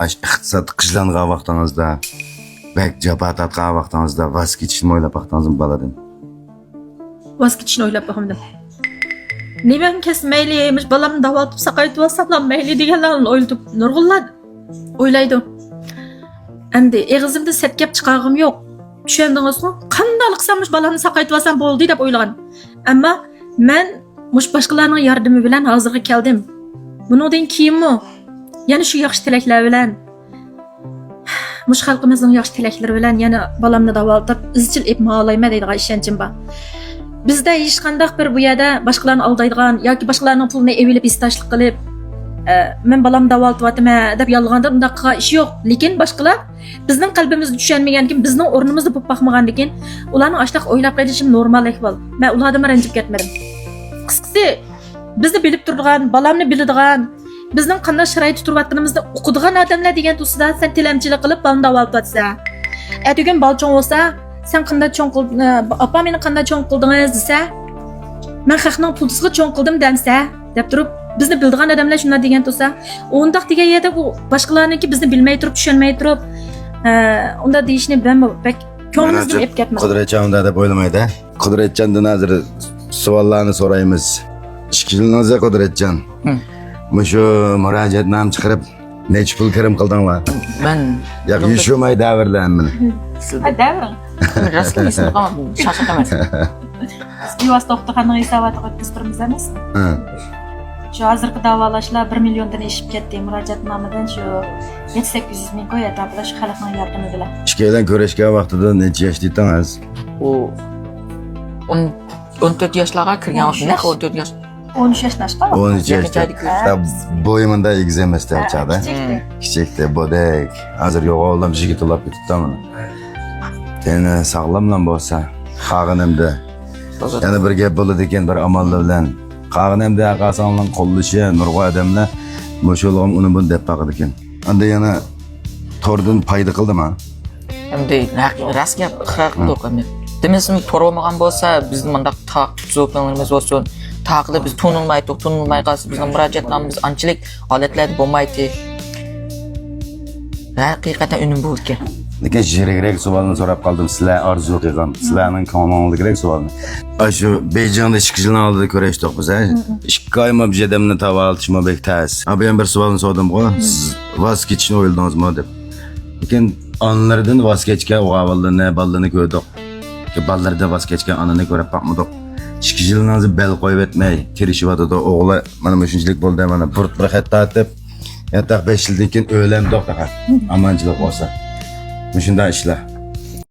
iqtisod qizlangan vaqtingizda, bek jabhat atgan vaqtingizda voz kechishni o'ylab vaqtingizmi baladan? Voz kechishni o'ylab boqmadim. Nima kesmayli, balamni davolatib saqaytib olsam mayli deganlarni o'ylab o'ylaydim. Endi eg'izimda set gap chiqarg'im yo'q. Tushundingizmi? Qanday qilsam balamni saqaytib olsam bo'ldi deb o'ylagan. Ammo men boshqalarning yordami bilan hozirga keldim. Bundan keyinmi? Yana shu yaxshi tilaklar bilan xalqimizning yaxshi tilaklari bilan yana balamni davolatib izchil etmoqlayman deydigan ishonchim bor. Bizda hech qanday bir bu yerda boshqalarni aldaydigan yoki boshqalarning pulini evilib istashlik qilib men balamni davolatyapman deb yolg'onda undaq qilgan ish yo'q. Lekin boshqalar bizning qalbimizni tushunmagankin, bizning o'rnimizda bo'lib boqmagandikin, ularning ashtaq o'ylab qo'yishim normal ahvol. Men ulardan ranjib ketmadim. Qisqasi bizni bilib turgan, balamni biladigan, bizning qanday sharoitda turayotganimizni o'qidigan odamlar degan tusida sen tilamchilik qilib balamni davolatyapsan. Ertaga balchon bo'lsa, sen qanday cho'ng qilding, opa meni qanday cho'ng qildingiz desa, men xalqning pulisiga cho'ng qildim dansa deb turib, bizni bildigan odamlar shunday degan tursa, undaq degan yerda bu boshqalarniki bizni bilmay turib, tushunmay turib, unda deyishni ben pek ko'nglimizni ep ketmadi. Qudratjon unda deb o'ylamaydi. Qudratjondan hozir savollarni so'raymiz. Ishkilingizga Qudratjon. Mushu murojaatnoma chiqarib, necha pul kirim qildinglar? Ben yo'q, yashomay davrlarmi? Davr. Rasmiy ismi qolmadi, shashaq emas. Yuvas to'xtaganning hisoboti qilib emas. Shu hozirgi davolashlar 1 milliondan eshib ketdi. Murojaatnomadan shu 700-800 ming qo'yadi, shu xalqning yordami bilan. Ishkadan ko'rishgan vaqtida necha yoshda edingiz? U 14 yoshlarga kirgan vaqtda, 14 yosh. 13 yoshdan chiqqan. 13 yoshda. Bo'yimda egiz emas chaqda. Kichikda bodek. Hozir yo'g'oldim yigit olib ketibman. Seni sog'lomlan bo'lsa, qag'inimda. Yana bir gap bo'ladi ekan, bir amallar bilan. Qag'inimda aqasonning qo'llashi, nurg'a odamlar musho'lg'im uni buni deb baqirdi ekan. Endi yana tordan foyda qildimi? Endi rasmiy haq yo'qmi? Demasam to'g'rilmagan bo'lsa, bizning mundaq zo'planimiz bo'lsin. Taqida biz tunilmay qolsa, bizning murojaatnomamiz anchalik holatlar bo'lmaydi. Haqiqatan unum bo'ldi. Lekin jiragrak savolni so'rab qoldim. Sizlar orzu qilgan, sizlarning ko'nglingizdagi savolni. Shu Bejonda chiqishini oldida ko'rishdik biz, ha? 2 oy mob jedamni tavaltishma bektas. Bu ham bir savolni so'radim-ku, siz voz kechishni o'yladingizmi deb. Lekin onlardan voz kechgan o'g'illarni, bolalarni ko'rdik. Bolalardan voz kechgan onani ko'rib boqmadik. 2 yilningizni bel qo'yib etmay, tirishib o'g'li mana shunchalik bo'ldi, mana bir xatta deb. Yataq 5 yildan keyin o'lamdoq faqat. Amanchilik bo'lsa. Shunday ishlar.